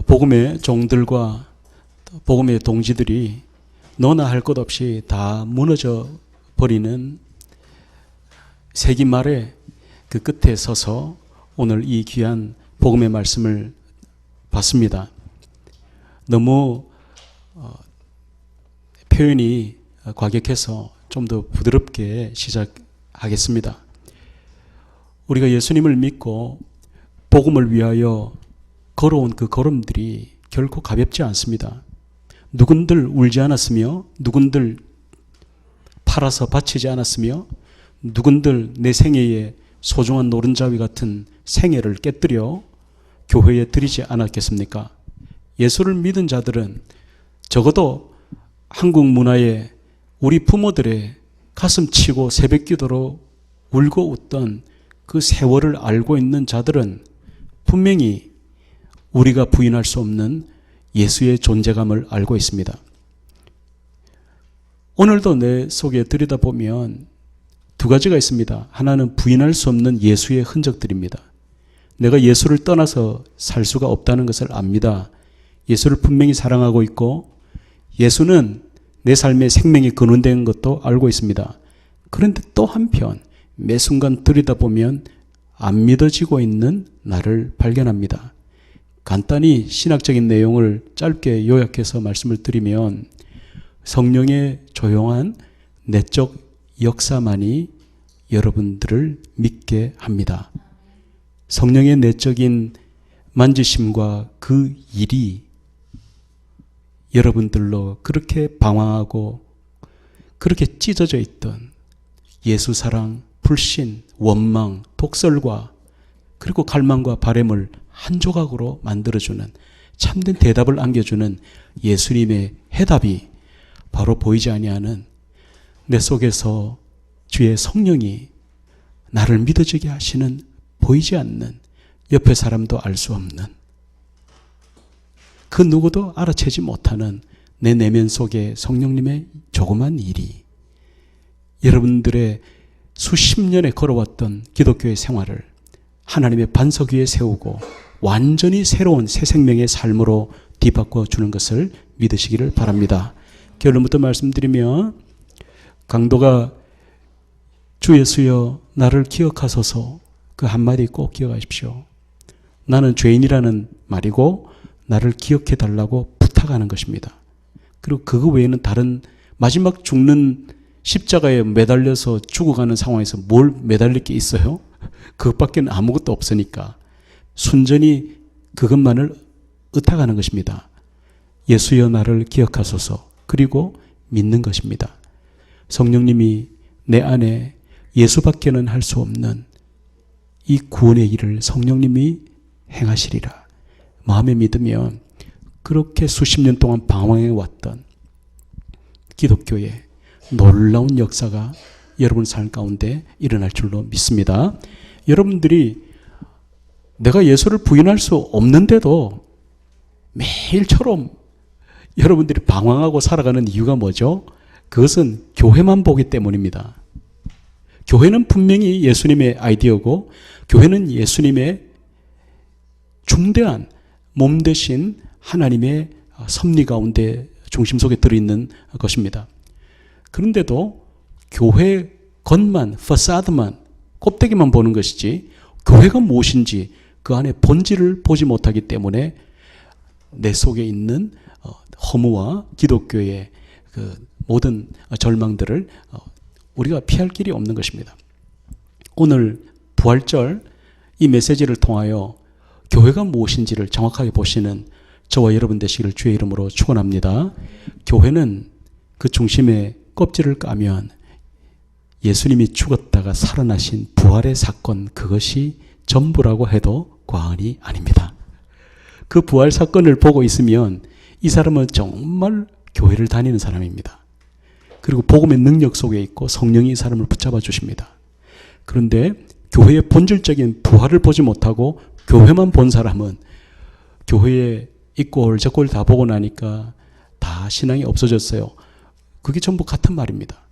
복음의 종들과 복음의 동지들이 너나 할 것 없이 다 무너져 버리는 세기 말의 그 끝에 서서 오늘 이 귀한 복음의 말씀을 봤습니다. 너무 표현이 과격해서 좀 더 부드럽게 시작하겠습니다. 우리가 예수님을 믿고 복음을 위하여 걸어온 그 걸음들이 결코 가볍지 않습니다. 누군들 울지 않았으며, 누군들 팔아서 바치지 않았으며, 누군들 내 생애의 소중한 노른자위 같은 생애를 깨뜨려 교회에 드리지 않았겠습니까? 예수를 믿은 자들은 적어도 한국 문화에 우리 부모들의 가슴 치고 새벽 기도로 울고 웃던 그 세월을 알고 있는 자들은 분명히 우리가 부인할 수 없는 예수의 존재감을 알고 있습니다. 오늘도 내 속에 들여다보면 두 가지가 있습니다. 하나는 부인할 수 없는 예수의 흔적들입니다. 내가 예수를 떠나서 살 수가 없다는 것을 압니다. 예수를 분명히 사랑하고 있고 예수는 내 삶의 생명이 근원된 것도 알고 있습니다. 그런데 또 한편 매 순간 들여다보면 안 믿어지고 있는 나를 발견합니다. 간단히 신학적인 내용을 짧게 요약해서 말씀을 드리면 성령의 조용한 내적 역사만이 여러분들을 믿게 합니다. 성령의 내적인 만지심과 그 일이 여러분들로 그렇게 방황하고 그렇게 찢어져 있던 예수 사랑, 불신, 원망, 독설과 그리고 갈망과 바램을 한 조각으로 만들어주는 참된 대답을 안겨주는 예수님의 해답이 바로 보이지 아니하는 내 속에서 주의 성령이 나를 믿어지게 하시는 보이지 않는 옆에 사람도 알 수 없는 그 누구도 알아채지 못하는 내 내면 속에 성령님의 조그만 일이 여러분들의 수십 년에 걸어왔던 기독교의 생활을 하나님의 반석 위에 세우고 완전히 새로운 새 생명의 삶으로 뒤바꿔 주는 것을 믿으시기를 바랍니다. 결론부터 말씀드리면 강도가 주 예수여 나를 기억하소서 그 한마디 꼭 기억하십시오. 나는 죄인이라는 말이고 나를 기억해 달라고 부탁하는 것입니다. 그리고 그거 외에는 다른 마지막 죽는 십자가에 매달려서 죽어가는 상황에서 뭘 매달릴 게 있어요? 그것밖에 아무것도 없으니까 순전히 그것만을 의탁하는 것입니다. 예수여 나를 기억하소서. 그리고 믿는 것입니다. 성령님이 내 안에 예수밖에는 할 수 없는 이 구원의 일을 성령님이 행하시리라. 마음에 믿으면 그렇게 수십 년 동안 방황해 왔던 기독교의 놀라운 역사가 여러분 삶 가운데 일어날 줄로 믿습니다. 여러분들이 내가 예수를 부인할 수 없는데도 매일처럼 여러분들이 방황하고 살아가는 이유가 뭐죠? 그것은 교회만 보기 때문입니다. 교회는 분명히 예수님의 아이디어고 교회는 예수님의 중대한 몸 대신 하나님의 섭리 가운데 중심 속에 들어있는 것입니다. 그런데도 교회 겉만, 파사드만, 껍데기만 보는 것이지 교회가 무엇인지 그 안에 본질을 보지 못하기 때문에 내 속에 있는 허무와 기독교의 그 모든 절망들을 우리가 피할 길이 없는 것입니다. 오늘 부활절 이 메시지를 통하여 교회가 무엇인지를 정확하게 보시는 저와 여러분 되시기를 주의 이름으로 축원합니다. 교회는 그 중심에 껍질을 까면 예수님이 죽었다가 살아나신 부활의 사건 그것이 전부라고 해도 과언이 아닙니다. 그 부활 사건을 보고 있으면 이 사람은 정말 교회를 다니는 사람입니다. 그리고 복음의 능력 속에 있고 성령이 이 사람을 붙잡아 주십니다. 그런데 교회의 본질적인 부활을 보지 못하고 교회만 본 사람은 교회에 이꼴 저꼴 다 보고 나니까 다 신앙이 없어졌어요. 그게 전부 같은 말입니다.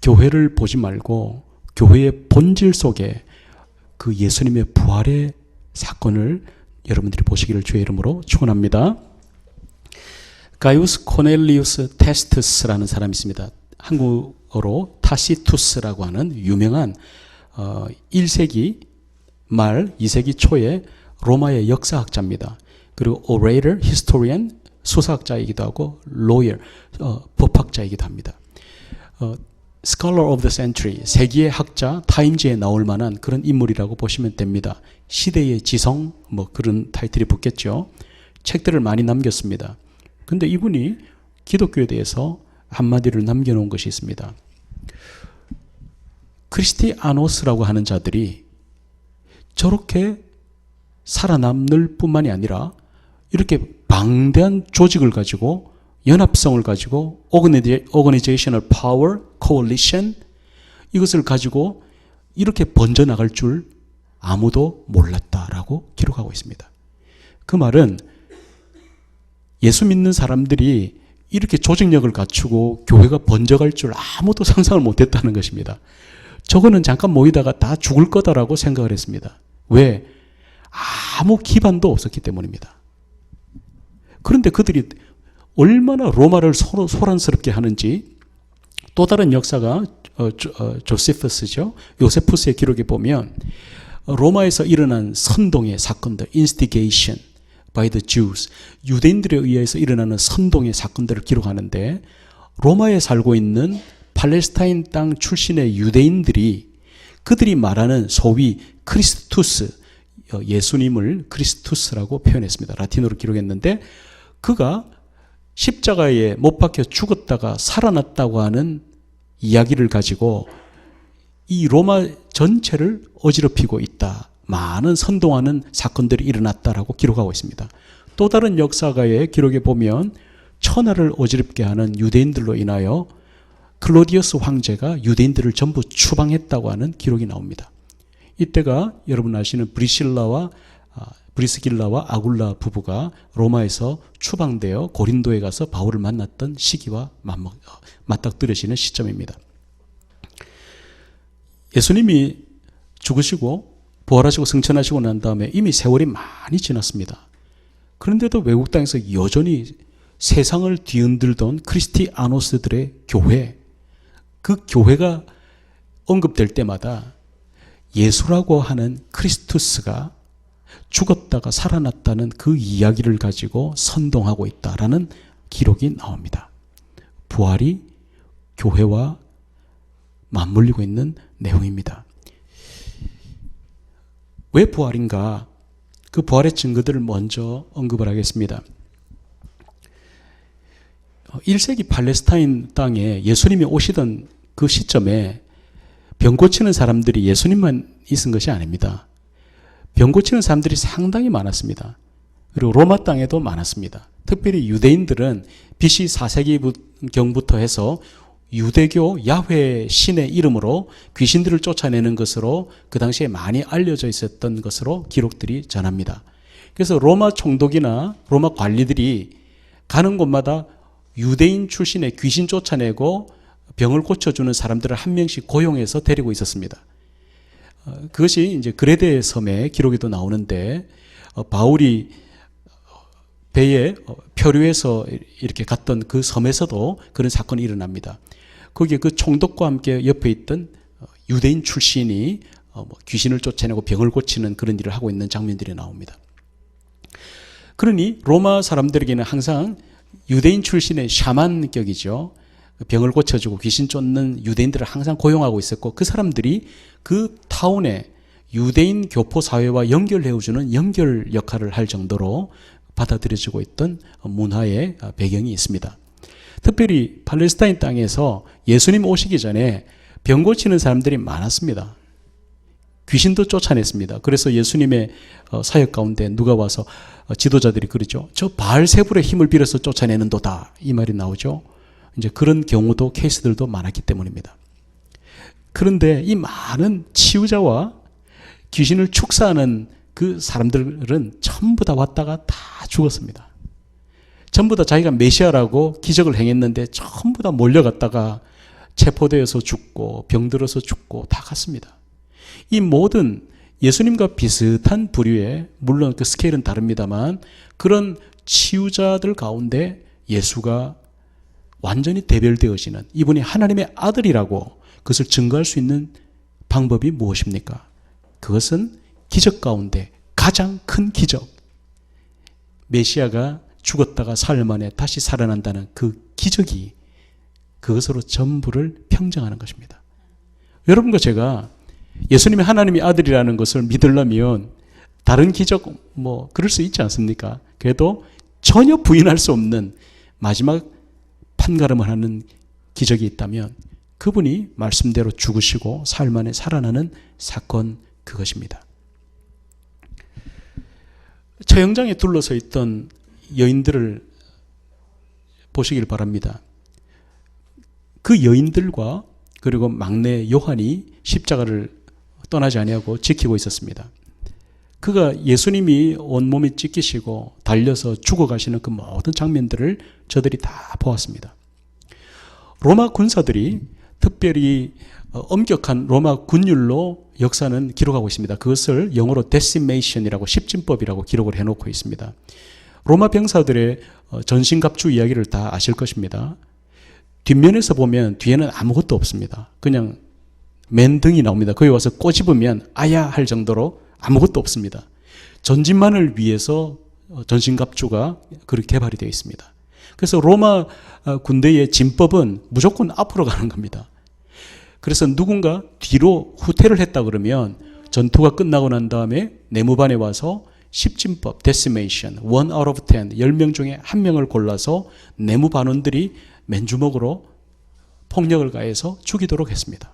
교회를 보지 말고 교회의 본질 속에 그 예수님의 부활의 사건을 여러분들이 보시기를 주의 이름으로 축원합니다. 가이우스 코넬리우스 테스투스라는 사람이 있습니다. 한국어로 타시투스라고 하는 유명한 1세기 말 2세기 초의 로마의 역사학자입니다. 그리고 orator, historian, 수사학자이기도 하고 lawyer, 법학자이기도 합니다. Scholar of the Century, 세기의 학자, 타임즈에 나올 만한 그런 인물이라고 보시면 됩니다. 시대의 지성, 뭐 그런 타이틀이 붙겠죠. 책들을 많이 남겼습니다. 근데 이분이 기독교에 대해서 한마디를 남겨놓은 것이 있습니다. 크리스티아노스라고 하는 자들이 저렇게 살아남을 뿐만이 아니라 이렇게 방대한 조직을 가지고 연합성을 가지고 organizational power, coalition 이것을 가지고 이렇게 번져나갈 줄 아무도 몰랐다라고 기록하고 있습니다. 그 말은 예수 믿는 사람들이 이렇게 조직력을 갖추고 교회가 번져갈 줄 아무도 상상을 못했다는 것입니다. 저거는 잠깐 모이다가 다 죽을 거다라고 생각을 했습니다. 왜? 아무 기반도 없었기 때문입니다. 그런데 그들이 얼마나 로마를 소란스럽게 하는지 또 다른 역사가 조세푸스죠. 요세푸스의 기록에 보면 로마에서 일어난 선동의 사건들, instigation by the Jews, 유대인들에 의해서 일어나는 선동의 사건들을 기록하는데 로마에 살고 있는 팔레스타인 땅 출신의 유대인들이 그들이 말하는 소위 크리스투스, 예수님을 크리스투스라고 표현했습니다. 라틴어로 기록했는데 그가 십자가에 못 박혀 죽었다가 살아났다고 하는 이야기를 가지고 이 로마 전체를 어지럽히고 있다. 많은 선동하는 사건들이 일어났다라고 기록하고 있습니다. 또 다른 역사가의 기록에 보면 천하를 어지럽게 하는 유대인들로 인하여 클로디어스 황제가 유대인들을 전부 추방했다고 하는 기록이 나옵니다. 이때가 여러분 아시는 브리스길라와 아굴라 부부가 로마에서 추방되어 고린도에 가서 바울을 만났던 시기와 맞닥뜨려지는 시점입니다. 예수님이 죽으시고 부활하시고 승천하시고 난 다음에 이미 세월이 많이 지났습니다. 그런데도 외국 땅에서 여전히 세상을 뒤흔들던 크리스티아노스들의 교회, 그 교회가 언급될 때마다 예수라고 하는 크리스투스가 죽었다가 살아났다는 그 이야기를 가지고 선동하고 있다라는 기록이 나옵니다. 부활이 교회와 맞물리고 있는 내용입니다. 왜 부활인가? 그 부활의 증거들을 먼저 언급을 하겠습니다. 1세기 팔레스타인 땅에 예수님이 오시던 그 시점에 병 고치는 사람들이 예수님만 있은 것이 아닙니다. 병 고치는 사람들이 상당히 많았습니다. 그리고 로마 땅에도 많았습니다. 특별히 유대인들은 BC 4세기경부터 해서 유대교 야훼 신의 이름으로 귀신들을 쫓아내는 것으로 그 당시에 많이 알려져 있었던 것으로 기록들이 전합니다. 그래서 로마 총독이나 로마 관리들이 가는 곳마다 유대인 출신의 귀신 쫓아내고 병을 고쳐주는 사람들을 한 명씩 고용해서 데리고 있었습니다. 그것이 이제 그레데 섬의 기록에도 나오는데 바울이 배에 표류해서 이렇게 갔던 그 섬에서도 그런 사건이 일어납니다. 거기에 그 총독과 함께 옆에 있던 유대인 출신이 귀신을 쫓아내고 병을 고치는 그런 일을 하고 있는 장면들이 나옵니다. 그러니 로마 사람들에게는 항상 유대인 출신의 샤만격이죠. 병을 고쳐주고 귀신 쫓는 유대인들을 항상 고용하고 있었고 그 사람들이 그 타운에 유대인 교포 사회와 연결해주는 연결 역할을 할 정도로 받아들여지고 있던 문화의 배경이 있습니다. 특별히 팔레스타인 땅에서 예수님 오시기 전에 병 고치는 사람들이 많았습니다. 귀신도 쫓아냈습니다. 그래서 예수님의 사역 가운데 누가 와서 지도자들이 그러죠. 저 바알세불의 힘을 빌어서 쫓아내는도다. 이 말이 나오죠. 이제 그런 경우도 케이스들도 많았기 때문입니다. 그런데 이 많은 치유자와 귀신을 축사하는 그 사람들은 전부 다 왔다가 다 죽었습니다. 전부 다 자기가 메시아라고 기적을 행했는데 전부 다 몰려갔다가 체포되어서 죽고 병들어서 죽고 다 갔습니다. 이 모든 예수님과 비슷한 부류의, 물론 그 스케일은 다릅니다만, 그런 치유자들 가운데 예수가 완전히 대별되어지는, 이분이 하나님의 아들이라고 그것을 증거할 수 있는 방법이 무엇입니까? 그것은 기적 가운데 가장 큰 기적, 메시아가 죽었다가 사흘 만에 다시 살아난다는 그 기적이 그것으로 전부를 평정하는 것입니다. 여러분과 제가 예수님이 하나님의 아들이라는 것을 믿으려면 다른 기적 그럴 수 있지 않습니까? 그래도 전혀 부인할 수 없는 마지막 판가름을 하는 기적이 있다면 그분이 말씀대로 죽으시고 사흘 만에 살아나는 사건, 그것입니다. 처형장에 둘러서 있던 여인들을 보시길 바랍니다. 그 여인들과 그리고 막내 요한이 십자가를 떠나지 아니하고 지키고 있었습니다. 그가 예수님이 온몸이 찢기시고 달려서 죽어가시는 그 모든 장면들을 저들이 다 보았습니다. 로마 군사들이, 특별히 엄격한 로마 군율로 역사는 기록하고 있습니다. 그것을 영어로 decimation이라고, 십진법이라고 기록을 해놓고 있습니다. 로마 병사들의 전신갑주 이야기를 다 아실 것입니다. 뒷면에서 보면 뒤에는 아무것도 없습니다. 그냥 맨등이 나옵니다. 거기 와서 꼬집으면 아야 할 정도로 아무것도 없습니다. 전진만을 위해서 전신갑주가 그렇게 개발이 되어 있습니다. 그래서 로마 군대의 진법은 무조건 앞으로 가는 겁니다. 그래서 누군가 뒤로 후퇴를 했다 그러면 전투가 끝나고 난 다음에 내무반에 와서 십진법, decimation, 1 out of 10, 10명 중에 1명을 골라서 내무반원들이 맨주먹으로 폭력을 가해서 죽이도록 했습니다.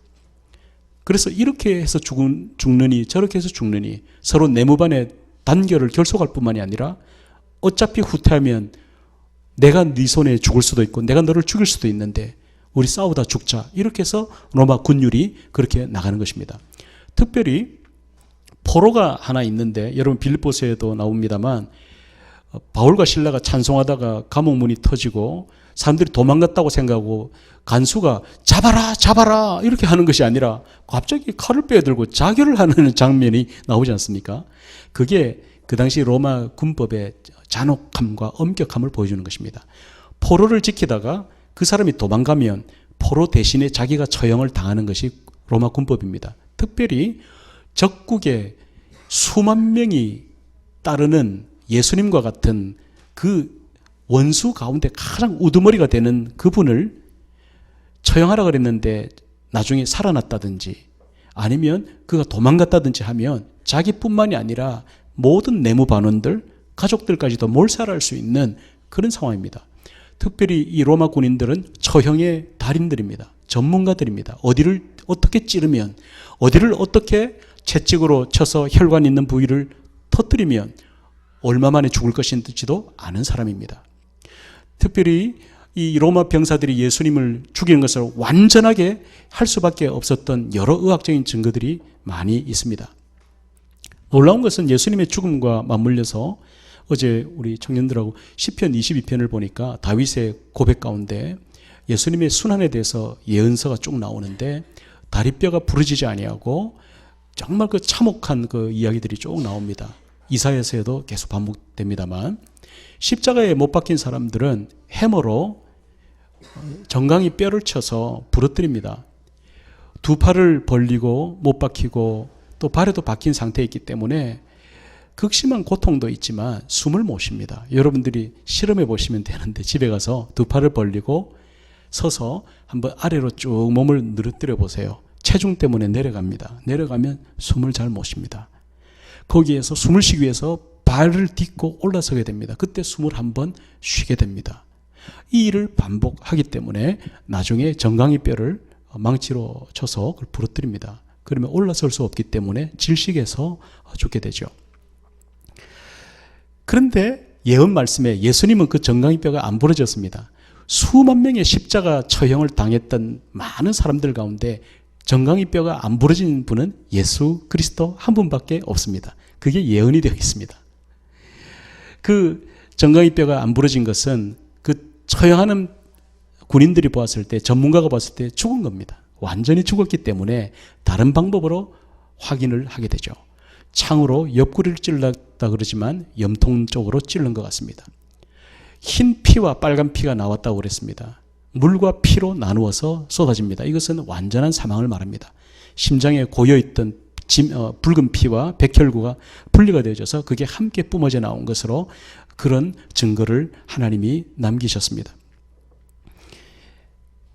그래서 이렇게 해서 죽느니 저렇게 해서 죽느니 서로 내무반의 단결을 결속할 뿐만이 아니라 어차피 후퇴하면 내가 네 손에 죽을 수도 있고 내가 너를 죽일 수도 있는데 우리 싸우다 죽자, 이렇게 해서 로마 군율이 그렇게 나가는 것입니다. 특별히 포로가 하나 있는데, 여러분 빌립보서에도 나옵니다만, 바울과 실라가 찬송하다가 감옥 문이 터지고 사람들이 도망갔다고 생각하고 간수가 잡아라 잡아라 이렇게 하는 것이 아니라 갑자기 칼을 빼들고 자결을 하는 장면이 나오지 않습니까? 그게 그 당시 로마 군법의 잔혹함과 엄격함을 보여주는 것입니다. 포로를 지키다가 그 사람이 도망가면 포로 대신에 자기가 처형을 당하는 것이 로마 군법입니다. 특별히 적국에 수만 명이 따르는 예수님과 같은 그 원수 가운데 가장 우두머리가 되는 그분을 처형하라 그랬는데 나중에 살아났다든지 아니면 그가 도망갔다든지 하면 자기뿐만이 아니라 모든 내무반원들, 가족들까지도 몰살할 수 있는 그런 상황입니다. 특별히 이 로마 군인들은 처형의 달인들입니다. 전문가들입니다. 어디를 어떻게 찌르면, 어디를 어떻게 채찍으로 쳐서 혈관 있는 부위를 터뜨리면 얼마 만에 죽을 것인지도 아는 사람입니다. 특별히 이 로마 병사들이 예수님을 죽이는 것을 완전하게 할 수밖에 없었던 여러 의학적인 증거들이 많이 있습니다. 놀라운 것은 예수님의 죽음과 맞물려서 어제 우리 청년들하고 시편 22편을 보니까 다윗의 고백 가운데 예수님의 순환에 대해서 예언서가 쭉 나오는데 다리뼈가 부러지지 아니하고 정말 그 참혹한 그 이야기들이 쭉 나옵니다. 이사야서에도 계속 반복됩니다만, 십자가에 못 박힌 사람들은 해머로 정강이 뼈를 쳐서 부러뜨립니다. 두 팔을 벌리고 못 박히고 또 발에도 박힌 상태에 있기 때문에 극심한 고통도 있지만 숨을 못 쉽니다. 여러분들이 실험해 보시면 되는데 집에 가서 두 팔을 벌리고 서서 한번 아래로 쭉 몸을 늘어뜨려 보세요. 체중 때문에 내려갑니다. 내려가면 숨을 잘 못 쉽니다. 거기에서 숨을 쉬기 위해서 발을 딛고 올라서게 됩니다. 그때 숨을 한번 쉬게 됩니다. 이 일을 반복하기 때문에 나중에 정강이 뼈를 망치로 쳐서 그걸 부러뜨립니다. 그러면 올라설 수 없기 때문에 질식해서 죽게 되죠. 그런데 예언 말씀에 예수님은 그 정강이 뼈가 안 부러졌습니다. 수만 명의 십자가 처형을 당했던 많은 사람들 가운데 정강이 뼈가 안 부러진 분은 예수 그리스도 한 분밖에 없습니다. 그게 예언이 되어 있습니다. 그 정강이 뼈가 안 부러진 것은 그 처형하는 군인들이 보았을 때, 전문가가 봤을 때 죽은 겁니다. 완전히 죽었기 때문에 다른 방법으로 확인을 하게 되죠. 창으로 옆구리를 찔렀다 그러지만 염통 쪽으로 찔른 것 같습니다. 흰 피와 빨간 피가 나왔다고 그랬습니다. 물과 피로 나누어서 쏟아집니다. 이것은 완전한 사망을 말합니다. 심장에 고여있던 붉은 피와 백혈구가 분리가 되어져서 그게 함께 뿜어져 나온 것으로 그런 증거를 하나님이 남기셨습니다.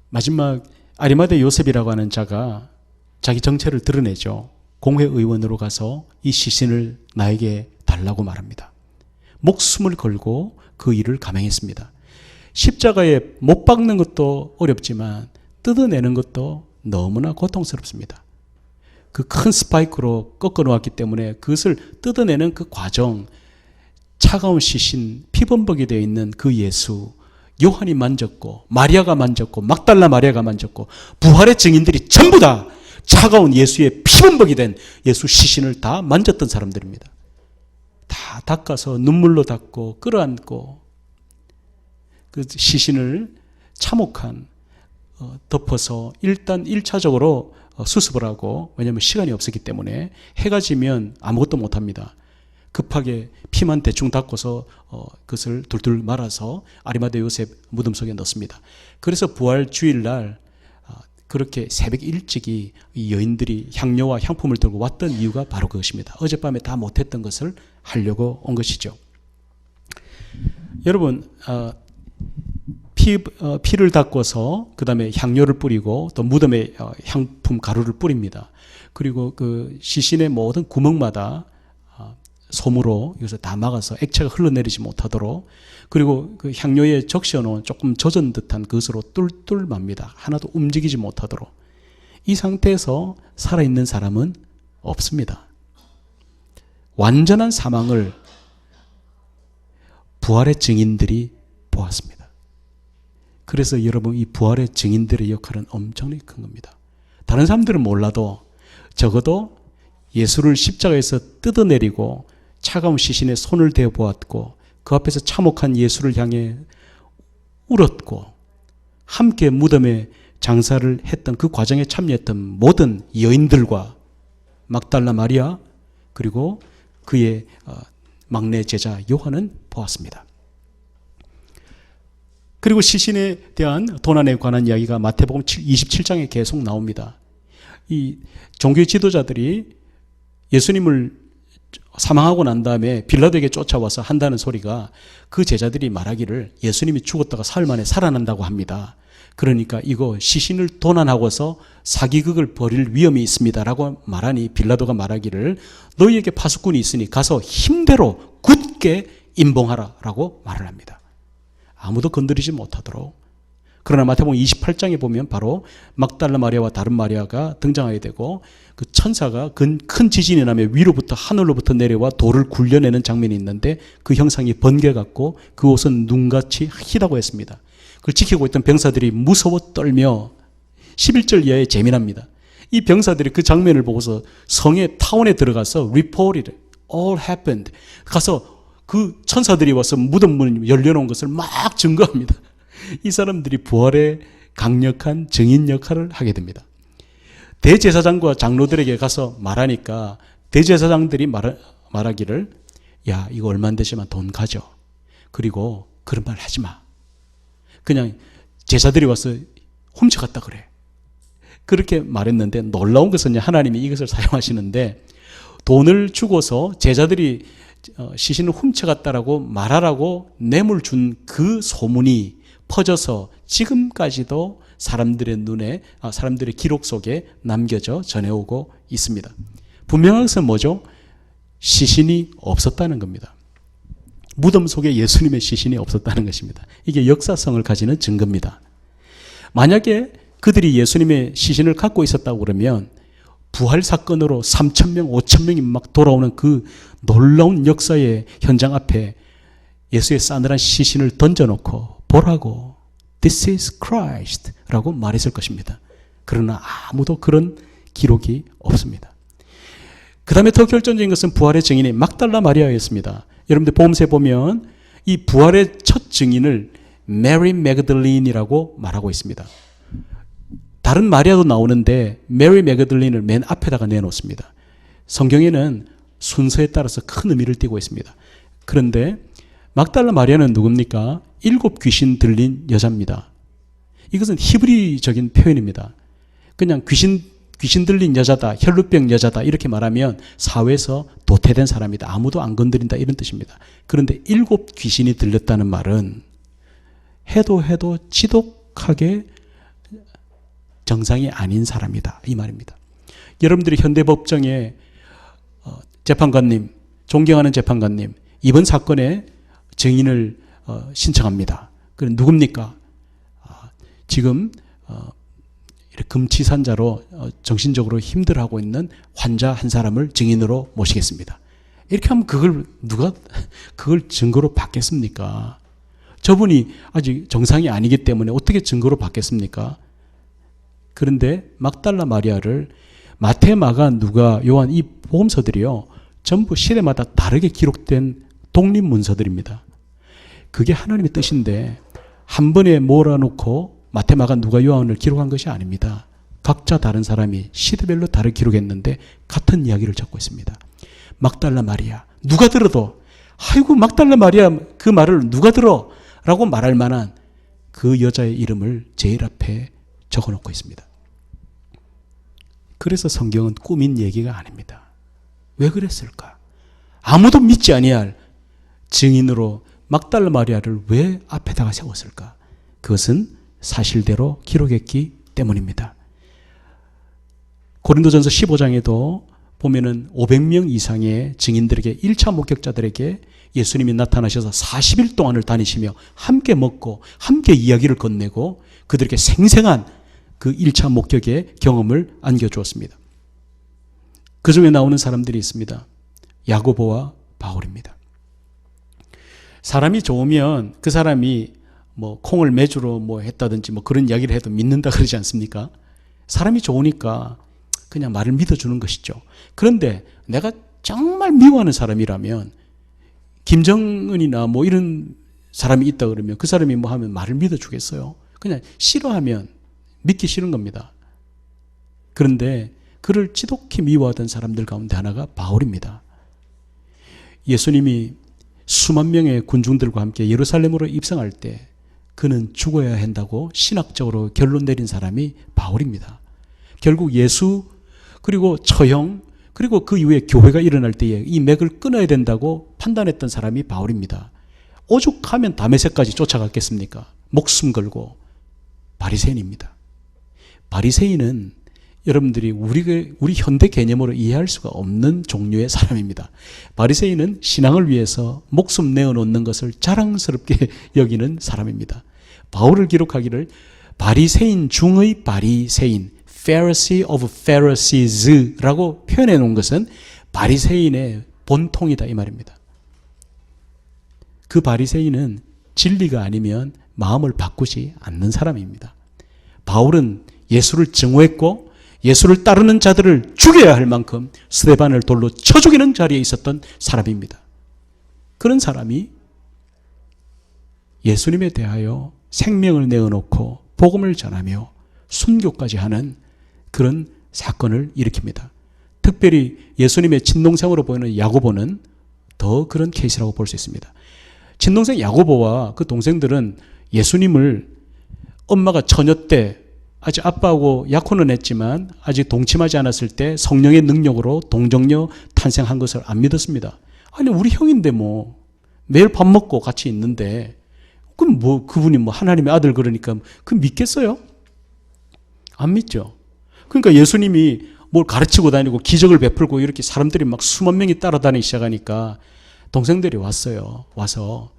마지막 아리마대 요셉이라고 하는 자가 자기 정체를 드러내죠. 공회의원으로 가서 이 시신을 나에게 달라고 말합니다. 목숨을 걸고 그 일을 감행했습니다. 십자가에 못 박는 것도 어렵지만 뜯어내는 것도 너무나 고통스럽습니다. 그 큰 스파이크로 꺾어 놓았기 때문에 그것을 뜯어내는 그 과정, 차가운 시신, 피범벅이 되어 있는 그 예수, 요한이 만졌고 마리아가 만졌고 막달라 마리아가 만졌고 부활의 증인들이 전부 다 차가운 예수의 피범벅이 된 예수 시신을 다 만졌던 사람들입니다. 다 닦아서 눈물로 닦고 끌어안고 그 시신을 참혹한 덮어서 일단 1차적으로 수습을 하고, 왜냐하면 시간이 없었기 때문에 해가 지면 아무것도 못합니다. 급하게 피만 대충 닦고서 그것을 둘둘 말아서 아리마대 요셉 무덤 속에 넣습니다. 그래서 부활 주일날 그렇게 새벽 일찍이 이 여인들이 향료와 향품을 들고 왔던 이유가 바로 그것입니다. 어젯밤에 다 못했던 것을 하려고 온 것이죠. 여러분, 피를 닦고서 그 다음에 향료를 뿌리고 또 무덤에 향품 가루를 뿌립니다. 그리고 그 시신의 모든 구멍마다 솜으로 이것을 다 막아서 액체가 흘러내리지 못하도록, 그리고 그 향료에 적셔놓은 조금 젖은 듯한 그것으로 뚫뚫 맙니다. 하나도 움직이지 못하도록. 이 상태에서 살아있는 사람은 없습니다. 완전한 사망을 부활의 증인들이 보았습니다. 그래서 여러분, 이 부활의 증인들의 역할은 엄청나게 큰 겁니다. 다른 사람들은 몰라도 적어도 예수를 십자가에서 뜯어내리고 차가운 시신에 손을 대어 보았고 그 앞에서 참혹한 예수를 향해 울었고 함께 무덤에 장사를 했던 그 과정에 참여했던 모든 여인들과 막달라 마리아 그리고 그의 막내 제자 요한은 보았습니다. 그리고 시신에 대한 도난에 관한 이야기가 마태복음 27장에 계속 나옵니다. 이 종교 지도자들이 예수님을 사망하고 난 다음에 빌라도에게 쫓아와서 한다는 소리가, 그 제자들이 말하기를 예수님이 죽었다가 사흘 만에 살아난다고 합니다. 그러니까 이거 시신을 도난하고서 사기극을 벌일 위험이 있습니다라고 말하니 빌라도가 말하기를 너희에게 파수꾼이 있으니 가서 힘대로 굳게 임봉하라라고 말을 합니다. 아무도 건드리지 못하도록. 그러나 마태복음 28장에 보면 바로 막달라 마리아와 다른 마리아가 등장하게 되고 그 천사가 큰 지진이 나면 위로부터 하늘로부터 내려와 돌을 굴려내는 장면이 있는데 그 형상이 번개 같고 그 옷은 눈같이 희다고 했습니다. 그걸 지키고 있던 병사들이 무서워 떨며 11절 이하에 재미납니다. 이 병사들이 그 장면을 보고서 성의 타운에 들어가서 reported all happened, 가서 그 천사들이 와서 무덤 문을 열려놓은 것을 막 증거합니다. 이 사람들이 부활의 강력한 증인 역할을 하게 됩니다. 대제사장과 장로들에게 가서 말하니까 대제사장들이 말하기를 야, 이거 얼마 안 되지만 돈 가져. 그리고 그런 말 하지 마. 그냥 제사들이 와서 훔쳐갔다 그래. 그렇게 말했는데 놀라운 것은 하나님이 이것을 사용하시는데, 돈을 주고서 제자들이 시신을 훔쳐갔다라고 말하라고 뇌물 준 그 소문이 퍼져서 지금까지도 사람들의 눈에, 사람들의 기록 속에 남겨져 전해오고 있습니다. 분명한 것은 뭐죠? 시신이 없었다는 겁니다. 무덤 속에 예수님의 시신이 없었다는 것입니다. 이게 역사성을 가지는 증거입니다. 만약에 그들이 예수님의 시신을 갖고 있었다고 그러면 부활 사건으로 3,000명, 5,000명이 막 돌아오는 그 놀라운 역사의 현장 앞에 예수의 싸늘한 시신을 던져놓고 보라고 This is Christ 라고 말했을 것입니다. 그러나 아무도 그런 기록이 없습니다. 그 다음에 더 결정적인 것은 부활의 증인이 막달라 마리아였습니다. 여러분들 보험서에 보면 이 부활의 첫 증인을 메리 맥달린이라고 말하고 있습니다. 다른 마리아도 나오는데 메리 맥달린을 맨 앞에다가 내놓습니다. 성경에는 순서에 따라서 큰 의미를 띠고 있습니다. 그런데 막달라 마리아는 누굽니까? 7 귀신 들린 여자입니다. 이것은 히브리적인 표현입니다. 그냥 귀신 들린 여자다, 혈루병 여자다 이렇게 말하면 사회에서 도태된 사람이다, 아무도 안 건드린다 이런 뜻입니다. 그런데 7 귀신이 들렸다는 말은 해도 지독하게 정상이 아닌 사람이다 이 말입니다. 여러분들이 현대법정에 재판관님, 존경하는 재판관님, 이번 사건의 증인을 신청합니다. 그럼 누굽니까? 지금 금치산자로 정신적으로 힘들어하고 있는 환자 한 사람을 증인으로 모시겠습니다. 이렇게 하면 누가 그걸 증거로 받겠습니까? 저분이 아직 정상이 아니기 때문에 어떻게 증거로 받겠습니까? 그런데 막달라 마리아를 마태, 마가, 누가, 요한 이 복음서들이요 전부 시대마다 다르게 기록된 독립문서들입니다. 그게 하나님의 뜻인데 한 번에 몰아놓고 마태, 마가, 누가, 요한을 기록한 것이 아닙니다. 각자 다른 사람이 시대별로 다르게 기록했는데 같은 이야기를 적고 있습니다. 막달라 마리아, 누가 들어도 아이고 막달라 마리아 그 말을 누가 들어? 라고 말할 만한 그 여자의 이름을 제일 앞에 적어놓고 있습니다. 그래서 성경은 꾸민 얘기가 아닙니다. 왜 그랬을까? 아무도 믿지 아니할 증인으로 막달라 마리아를 왜 앞에다가 세웠을까? 그것은 사실대로 기록했기 때문입니다. 고린도전서 15장에도 보면은 500명 이상의 증인들에게 1차 목격자들에게 예수님이 나타나셔서 40일 동안을 다니시며 함께 먹고 함께 이야기를 건네고 그들에게 생생한 그 1차 목격의 경험을 안겨주었습니다. 그 중에 나오는 사람들이 있습니다. 야고보와 바울입니다. 사람이 좋으면 그 사람이 뭐 콩을 매주로 뭐 했다든지 뭐 그런 이야기를 해도 믿는다 그러지 않습니까? 사람이 좋으니까 그냥 말을 믿어주는 것이죠. 그런데 내가 정말 미워하는 사람이라면 김정은이나 뭐 이런 사람이 있다 그러면 그 사람이 뭐 하면 말을 믿어주겠어요? 그냥 싫어하면 믿기 싫은 겁니다. 그런데 그를 지독히 미워하던 사람들 가운데 하나가 바울입니다. 예수님이 수만 명의 군중들과 함께 예루살렘으로 입성할 때 그는 죽어야 한다고 신학적으로 결론 내린 사람이 바울입니다. 결국 예수 그리고 처형 그리고 그 이후에 교회가 일어날 때에 이 맥을 끊어야 된다고 판단했던 사람이 바울입니다. 오죽하면 다메섹까지 쫓아갔겠습니까? 목숨 걸고. 바리새인입니다. 바리새인은 여러분들이 우리 현대 개념으로 이해할 수가 없는 종류의 사람입니다. 바리새인은 신앙을 위해서 목숨 내어놓는 것을 자랑스럽게 여기는 사람입니다. 바울을 기록하기를 바리새인 중의 바리새인, Pharisee of Pharisees라고 표현해 놓은 것은 바리새인의 본통이다 이 말입니다. 그 바리새인은 진리가 아니면 마음을 바꾸지 않는 사람입니다. 바울은 예수를 증오했고 예수를 따르는 자들을 죽여야 할 만큼 스데반을 돌로 쳐 죽이는 자리에 있었던 사람입니다. 그런 사람이 예수님에 대하여 생명을 내어놓고 복음을 전하며 순교까지 하는 그런 사건을 일으킵니다. 특별히 예수님의 친동생으로 보이는 야고보는 더 그런 케이스라고 볼 수 있습니다. 친동생 야고보와 그 동생들은 예수님을 엄마가 처녀 때 아직 아빠하고 약혼은 했지만 아직 동침하지 않았을 때 성령의 능력으로 동정녀 탄생한 것을 안 믿었습니다. 아니 우리 형인데 뭐 매일 밥 먹고 같이 있는데 그럼 뭐 그분이 뭐 하나님의 아들 그러니까 그 믿겠어요? 안 믿죠. 그러니까 예수님이 뭘 가르치고 다니고 기적을 베풀고 이렇게 사람들이 막 수만 명이 따라다니기 시작하니까 동생들이 왔어요. 와서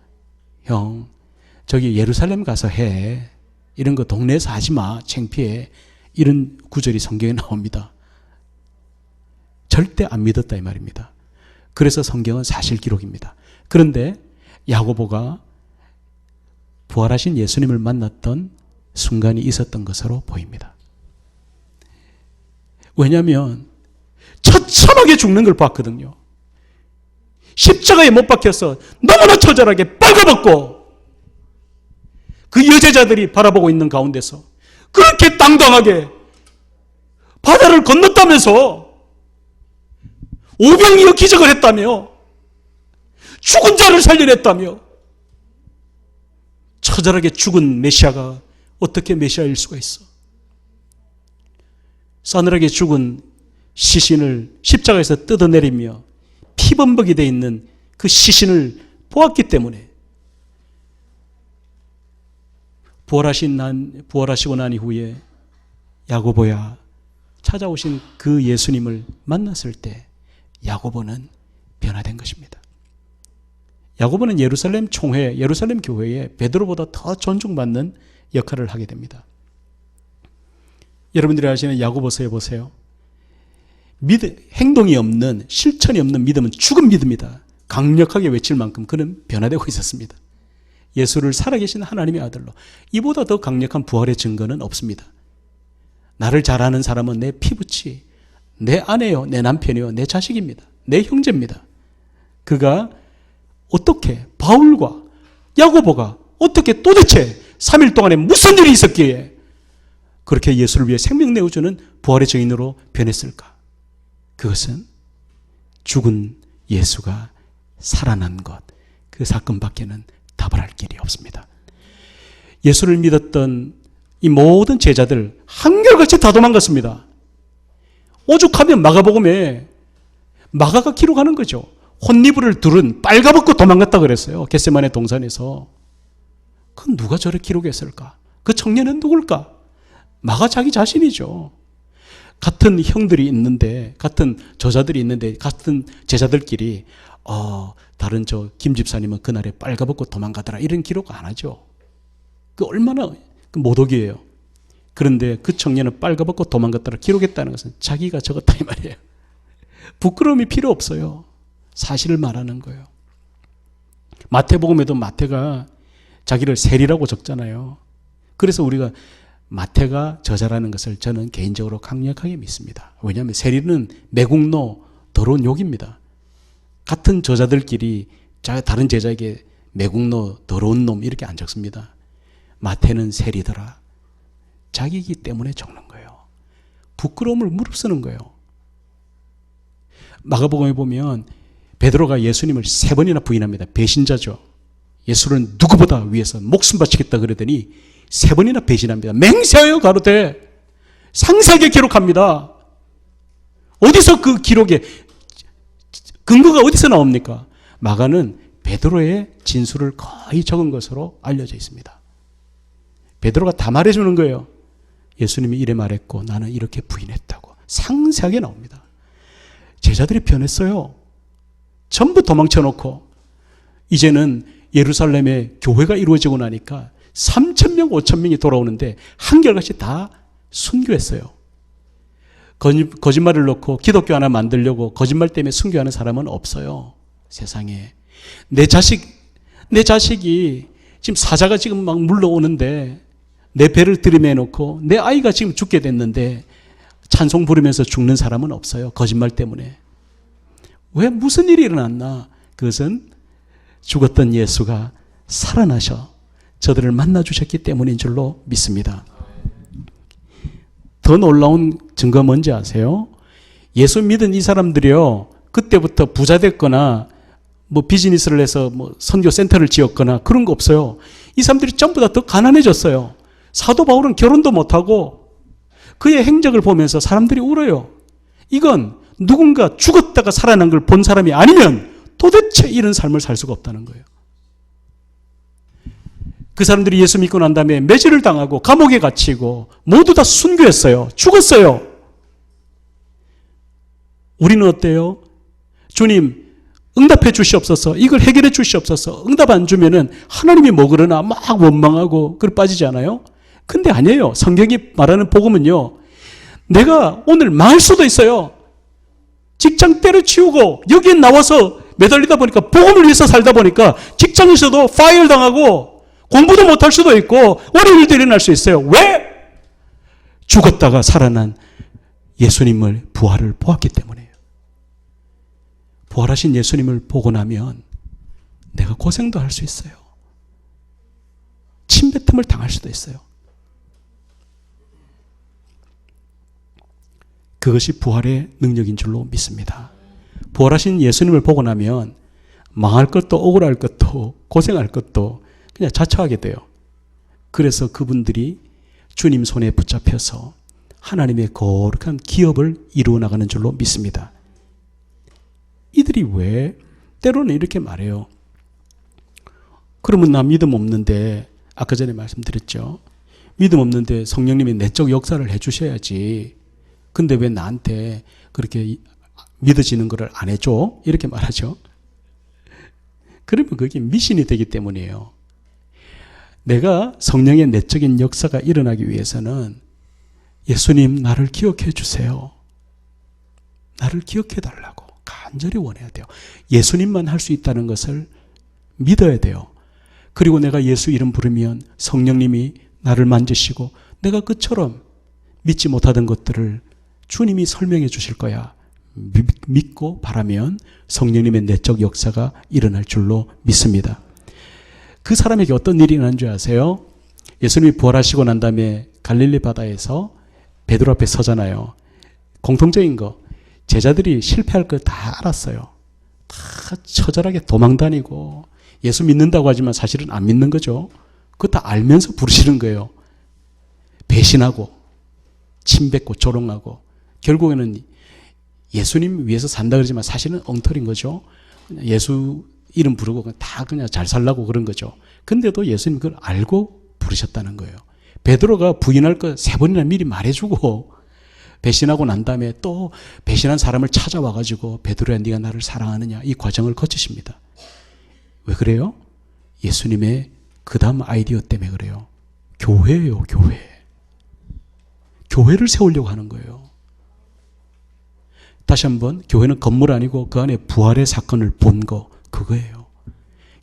형 저기 예루살렘 가서 해. 이런 거 동네에서 하지 마. 창피해. 이런 구절이 성경에 나옵니다. 절대 안 믿었다 이 말입니다. 그래서 성경은 사실 기록입니다. 그런데 야고보가 부활하신 예수님을 만났던 순간이 있었던 것으로 보입니다. 왜냐하면 처참하게 죽는 걸 봤거든요. 십자가에 못 박혀서 너무나 처절하게 빨가벗고 그 여제자들이 바라보고 있는 가운데서 그렇게 당당하게 바다를 건넜다면서 오병이어 기적을 했다며, 죽은 자를 살려냈다며, 처절하게 죽은 메시아가 어떻게 메시아일 수가 있어? 싸늘하게 죽은 시신을 십자가에서 뜯어내리며 피범벅이 되어 있는 그 시신을 보았기 때문에 부활하시고 난 이후에 야고보야 찾아오신 그 예수님을 만났을 때 야고보는 변화된 것입니다. 야고보는 예루살렘 총회, 예루살렘 교회에 베드로보다 더 존중받는 역할을 하게 됩니다. 여러분들이 아시는 야고보서에 보세요. 행동이 없는, 실천이 없는 믿음은 죽은 믿음이다. 강력하게 외칠 만큼 그는 변화되고 있었습니다. 예수를 살아계신 하나님의 아들로. 이보다 더 강력한 부활의 증거는 없습니다. 나를 잘 아는 사람은 내 피부치, 내 아내요, 내 남편이요, 내 자식입니다. 내 형제입니다. 그가 어떻게 바울과 야고보가 어떻게 도대체 3일 동안에 무슨 일이 있었기에 그렇게 예수를 위해 생명 내어주는 부활의 증인으로 변했을까? 그것은 죽은 예수가 살아난 것, 그 사건밖에는 답을 할 길이 없습니다. 예수를 믿었던 이 모든 제자들 한결같이 다 도망갔습니다. 오죽하면 마가복음에 마가가 기록하는 거죠. 혼니부를 둘은 빨가벗고 도망갔다 그랬어요. 겟세마네 동산에서. 그건 누가 저를 기록했을까? 그 청년은 누굴까? 마가 자기 자신이죠. 같은 형들이 있는데, 같은 저자들이 있는데, 같은 제자들끼리 다른 저 김 집사님은 그날에 빨가벗고 도망가더라 이런 기록 안 하죠. 그 얼마나 모독이에요. 그런데 그 청년은 빨가벗고 도망갔더라 기록했다는 것은 자기가 적었다 이 말이에요. 부끄러움이 필요 없어요. 사실을 말하는 거예요. 마태복음에도 마태가 자기를 세리라고 적잖아요. 그래서 우리가 마태가 저자라는 것을 저는 개인적으로 강력하게 믿습니다. 왜냐하면 세리는 매국노, 더러운 욕입니다. 같은 저자들끼리 다른 제자에게 매국노, 더러운 놈 이렇게 안 적습니다. 마태는 세리더라. 자기이기 때문에 적는 거예요. 부끄러움을 무릅쓰는 거예요. 마가복음에 보면 베드로가 예수님을 3번이나 부인합니다. 배신자죠. 예수를 누구보다 위해서 목숨 바치겠다 그러더니 3번이나 배신합니다. 맹세하여 가로되 상세하게 기록합니다. 어디서 그 기록에 근거가 어디서 나옵니까? 마가는 베드로의 진술을 거의 적은 것으로 알려져 있습니다. 베드로가 다 말해주는 거예요. 예수님이 이래 말했고 나는 이렇게 부인했다고 상세하게 나옵니다. 제자들이 변했어요. 전부 도망쳐놓고 이제는 예루살렘에 교회가 이루어지고 나니까 3,000명, 5,000명이 돌아오는데 한결같이 다 순교했어요. 거짓말을 넣고 기독교 하나 만들려고 거짓말 때문에 순교하는 사람은 없어요. 세상에. 내 자식이 지금 사자가 지금 막 물러오는데 내 배를 들이매놓고 내 아이가 지금 죽게 됐는데 찬송 부르면서 죽는 사람은 없어요. 거짓말 때문에. 왜 무슨 일이 일어났나? 그것은 죽었던 예수가 살아나셔 저들을 만나주셨기 때문인 줄로 믿습니다. 더 놀라운 증거 뭔지 아세요? 예수 믿은 이 사람들이요, 그때부터 부자 됐거나 뭐 비즈니스를 해서 뭐 선교 센터를 지었거나 그런 거 없어요. 이 사람들이 전부 다 더 가난해졌어요. 사도 바울은 결혼도 못하고 그의 행적을 보면서 사람들이 울어요. 이건 누군가 죽었다가 살아난 걸 본 사람이 아니면 도대체 이런 삶을 살 수가 없다는 거예요. 그 사람들이 예수 믿고 난 다음에 매질을 당하고 감옥에 갇히고 모두 다 순교했어요. 죽었어요. 우리는 어때요? 주님 응답해 주시옵소서. 이걸 해결해 주시옵소서. 응답 안 주면은 하나님이 뭐 그러나 막 원망하고 그걸 빠지지 않아요? 근데 아니에요. 성경이 말하는 복음은요, 내가 오늘 망할 수도 있어요. 직장 때려치우고 여기에 나와서 매달리다 보니까 복음을 위해서 살다 보니까 직장에서도 파이어 당하고 공부도 못할 수도 있고 어려운 일들이 일어날 수 있어요. 왜? 죽었다가 살아난 예수님을 부활을 보았기 때문에요. 부활하신 예수님을 보고 나면 내가 고생도 할 수 있어요. 침뱉음을 당할 수도 있어요. 그것이 부활의 능력인 줄로 믿습니다. 부활하신 예수님을 보고 나면 망할 것도 억울할 것도 고생할 것도 그냥 자처하게 돼요. 그래서 그분들이 주님 손에 붙잡혀서 하나님의 거룩한 기업을 이루어 나가는 줄로 믿습니다. 이들이 왜 때로는 이렇게 말해요. 그러면 나 믿음 없는데, 아까 전에 말씀드렸죠. 믿음 없는데 성령님이 내적 역사를 해주셔야지. 근데 왜 나한테 그렇게 믿어지는 것을 안 해줘? 이렇게 말하죠. 그러면 그게 미신이 되기 때문이에요. 내가 성령의 내적인 역사가 일어나기 위해서는 예수님 나를 기억해 주세요. 나를 기억해 달라고 간절히 원해야 돼요. 예수님만 할 수 있다는 것을 믿어야 돼요. 그리고 내가 예수 이름 부르면 성령님이 나를 만지시고 내가 그처럼 믿지 못하던 것들을 주님이 설명해 주실 거야. 믿고 바라면 성령님의 내적 역사가 일어날 줄로 믿습니다. 그 사람에게 어떤 일이 일어난 줄 아세요? 예수님이 부활하시고 난 다음에 갈릴리 바다에서 베드로 앞에 서잖아요. 공통적인 거, 제자들이 실패할 거 다 알았어요. 다 처절하게 도망다니고 예수 믿는다고 하지만 사실은 안 믿는 거죠. 그거 다 알면서 부르시는 거예요. 배신하고 침뱉고 조롱하고 결국에는 예수님 위해서 산다 그러지만 사실은 엉터리인 거죠. 예수 이름 부르고 다 그냥 잘 살라고 그런 거죠. 근데도 예수님 그걸 알고 부르셨다는 거예요. 베드로가 부인할 거 3번이나 미리 말해주고 배신하고 난 다음에 또 배신한 사람을 찾아와가지고 베드로야 네가 나를 사랑하느냐 이 과정을 거치십니다. 왜 그래요? 예수님의 그 다음 아이디어 때문에 그래요. 교회예요, 교회. 교회를 세우려고 하는 거예요. 다시 한번 교회는 건물 아니고 그 안에 부활의 사건을 본 거 그거예요.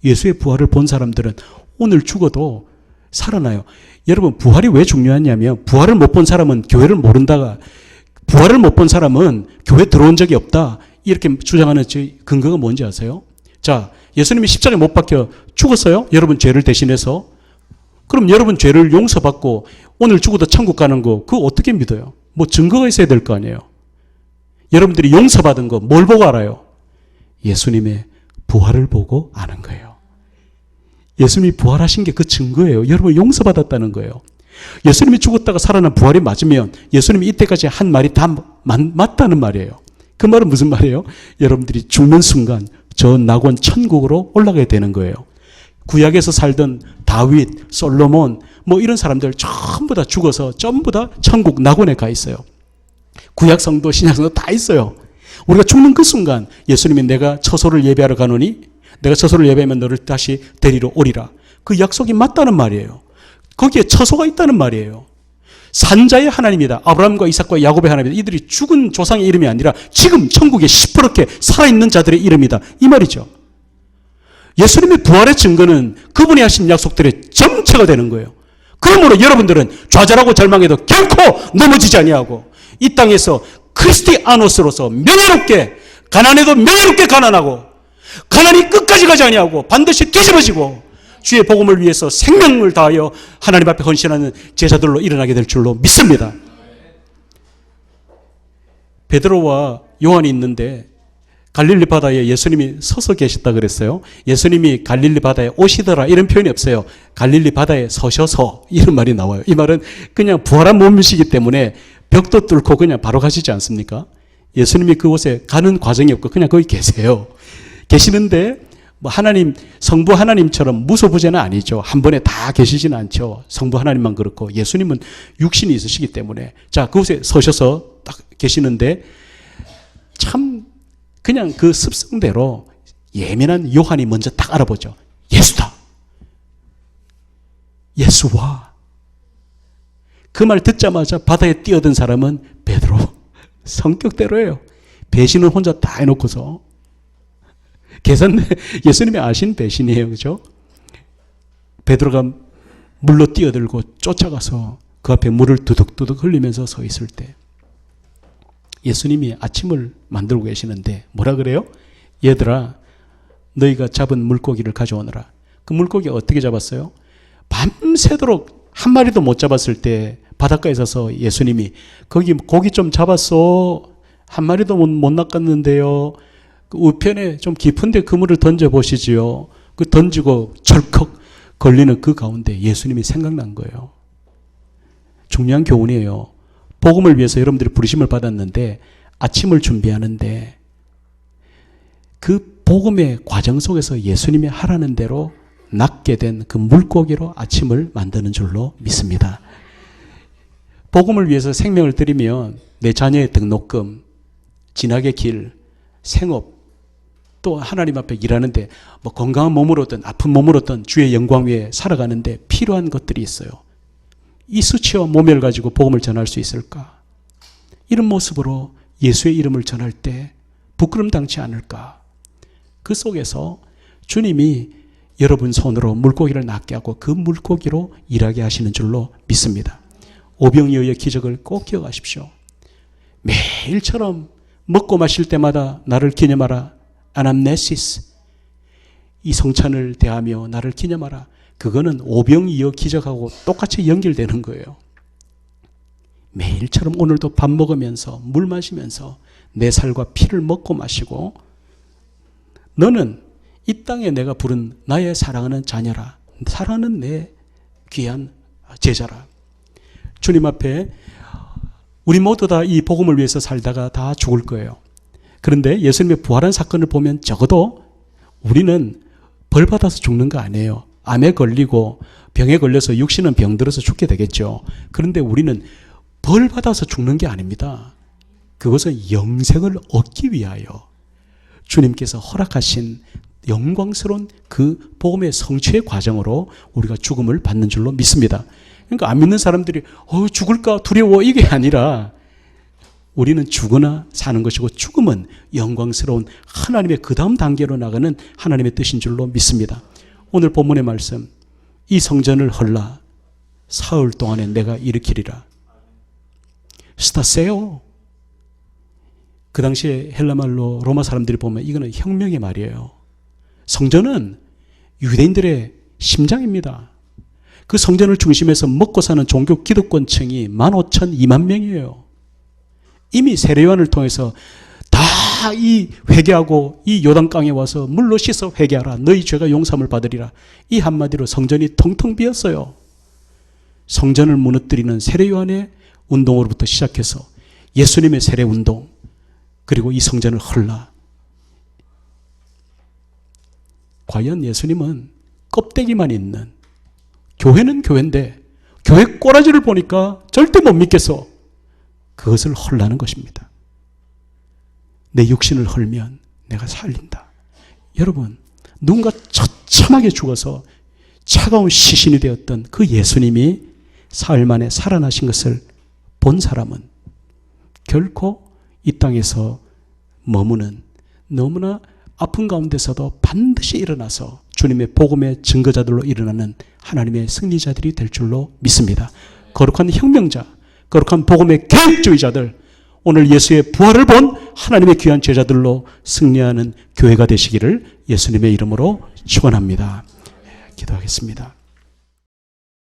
예수의 부활을 본 사람들은 오늘 죽어도 살아나요. 여러분 부활이 왜 중요하냐면 부활을 못 본 사람은 교회를 모른다가 부활을 못 본 사람은 교회 들어온 적이 없다 이렇게 주장하는 근거가 뭔지 아세요? 자, 예수님이 십자가에 못 박혀 죽었어요? 여러분 죄를 대신해서. 그럼 여러분 죄를 용서받고 오늘 죽어도 천국 가는 거 그거 어떻게 믿어요? 뭐 증거가 있어야 될 거 아니에요. 여러분들이 용서받은 거 뭘 보고 알아요? 예수님의 부활을 보고 아는 거예요. 예수님이 부활하신 게 그 증거예요. 여러분 용서받았다는 거예요. 예수님이 죽었다가 살아난 부활이 맞으면 예수님이 이때까지 한 말이 다 맞다는 말이에요. 그 말은 무슨 말이에요? 여러분들이 죽는 순간 저 낙원 천국으로 올라가야 되는 거예요. 구약에서 살던 다윗, 솔로몬 뭐 이런 사람들 전부 다 죽어서 전부 다 천국 낙원에 가 있어요. 구약 성도, 신약 성도 다 있어요. 우리가 죽는 그 순간 예수님이 내가 처소를 예배하러 가노니 내가 처소를 예배하면 너를 다시 데리러 오리라. 그 약속이 맞다는 말이에요. 거기에 처소가 있다는 말이에요. 산자의 하나님이다. 아브라함과 이삭과 야곱의 하나님이다. 이들이 죽은 조상의 이름이 아니라 지금 천국에 시퍼렇게 살아있는 자들의 이름이다. 이 말이죠. 예수님의 부활의 증거는 그분이 하신 약속들의 정체가 되는 거예요. 그러므로 여러분들은 좌절하고 절망해도 결코 넘어지지 아니하고 이 땅에서 크리스티아노스로서 명예롭게 가난해도 명예롭게 가난하고 가난이 끝까지 가지 아니하고 반드시 뒤집어지고 주의 복음을 위해서 생명을 다하여 하나님 앞에 헌신하는 제자들로 일어나게 될 줄로 믿습니다. 베드로와 요한이 있는데 갈릴리 바다에 예수님이 서서 계셨다 그랬어요. 예수님이 갈릴리 바다에 오시더라 이런 표현이 없어요. 갈릴리 바다에 서셔서 이런 말이 나와요. 이 말은 그냥 부활한 몸이시기 때문에 벽도 뚫고 그냥 바로 가시지 않습니까? 예수님이 그곳에 가는 과정이 없고 그냥 거기 계세요. 계시는데 뭐 하나님, 성부 하나님처럼 무소부재는 아니죠. 한 번에 다 계시지는 않죠. 성부 하나님만 그렇고 예수님은 육신이 있으시기 때문에 자 그곳에 서셔서 딱 계시는데 참 그냥 그 습성대로 예민한 요한이 먼저 딱 알아보죠. 예수다. 예수와. 그 말 듣자마자 바다에 뛰어든 사람은 베드로. 성격대로예요. 배신을 혼자 다 해놓고서. 계산, 예수님이 아신 배신이에요. 그죠? 베드로가 물로 뛰어들고 쫓아가서 그 앞에 물을 두둑두둑 흘리면서 서 있을 때 예수님이 아침을 만들고 계시는데 뭐라 그래요? 얘들아 너희가 잡은 물고기를 가져오너라. 그 물고기 어떻게 잡았어요? 밤새도록 한 마리도 못 잡았을 때 바닷가에 서서 예수님이 거기 고기 좀 잡았어. 한 마리도 못 낚았는데요. 그 우편에 좀 깊은데 그물을 던져보시지요. 그 던지고 철컥 걸리는 그 가운데 예수님이 생각난 거예요. 중요한 교훈이에요. 복음을 위해서 여러분들이 부르심을 받았는데 아침을 준비하는데 그 복음의 과정 속에서 예수님이 하라는 대로 낚게 된 그 물고기로 아침을 만드는 줄로 믿습니다. 복음을 위해서 생명을 드리면 내 자녀의 등록금, 진학의 길, 생업, 또 하나님 앞에 일하는데 뭐 건강한 몸으로든 아픈 몸으로든 주의 영광 위에 살아가는데 필요한 것들이 있어요. 이 수치와 모멸을 가지고 복음을 전할 수 있을까? 이런 모습으로 예수의 이름을 전할 때 부끄럼 당치 않을까? 그 속에서 주님이 여러분 손으로 물고기를 낚게 하고 그 물고기로 일하게 하시는 줄로 믿습니다. 오병이어의 기적을 꼭 기억하십시오. 매일처럼 먹고 마실 때마다 나를 기념하라. 아남네시스. 이 성찬을 대하며 나를 기념하라. 그거는 오병이어 기적하고 똑같이 연결되는 거예요. 매일처럼 오늘도 밥 먹으면서 물 마시면서 내 살과 피를 먹고 마시고 너는 이 땅에 내가 부른 나의 사랑하는 자녀라. 사랑하는 내 귀한 제자라. 주님 앞에 우리 모두 다 이 복음을 위해서 살다가 다 죽을 거예요. 그런데 예수님의 부활한 사건을 보면 적어도 우리는 벌 받아서 죽는 거 아니에요. 암에 걸리고 병에 걸려서 육신은 병들어서 죽게 되겠죠. 그런데 우리는 벌 받아서 죽는 게 아닙니다. 그것은 영생을 얻기 위하여 주님께서 허락하신 영광스러운 그 복음의 성취의 과정으로 우리가 죽음을 받는 줄로 믿습니다. 그러니까 안 믿는 사람들이 죽을까 두려워 이게 아니라 우리는 죽으나 사는 것이고 죽음은 영광스러운 하나님의 그 다음 단계로 나가는 하나님의 뜻인 줄로 믿습니다. 오늘 본문의 말씀, 이 성전을 헐라 사흘 동안에 내가 일으키리라. 스타세오. 그 당시에 헬라말로 로마 사람들이 보면 이거는 혁명의 말이에요. 성전은 유대인들의 심장입니다. 그 성전을 중심해서 먹고 사는 종교 기득권층이 15,000, 2만 명이에요. 이미 세례요한을 통해서 다 이 회개하고 이 요단강에 와서 물로 씻어 회개하라. 너희 죄가 용서함을 받으리라. 이 한마디로 성전이 텅텅 비었어요. 성전을 무너뜨리는 세례요한의 운동으로부터 시작해서 예수님의 세례운동, 그리고 이 성전을 헐라. 과연 예수님은 껍데기만 있는, 교회는 교회인데 교회 꼬라지를 보니까 절대 못 믿겠어. 그것을 헐라는 것입니다. 내 육신을 헐면 내가 살린다. 여러분, 누군가 처참하게 죽어서 차가운 시신이 되었던 그 예수님이 사흘 만에 살아나신 것을 본 사람은 결코 이 땅에서 머무는, 너무나 아픈 가운데서도 반드시 일어나서 주님의 복음의 증거자들로 일어나는 하나님의 승리자들이 될 줄로 믿습니다. 거룩한 혁명자, 거룩한 복음의 계획주의자들, 오늘 예수의 부활을 본 하나님의 귀한 제자들로 승리하는 교회가 되시기를 예수님의 이름으로 축원합니다. 기도하겠습니다.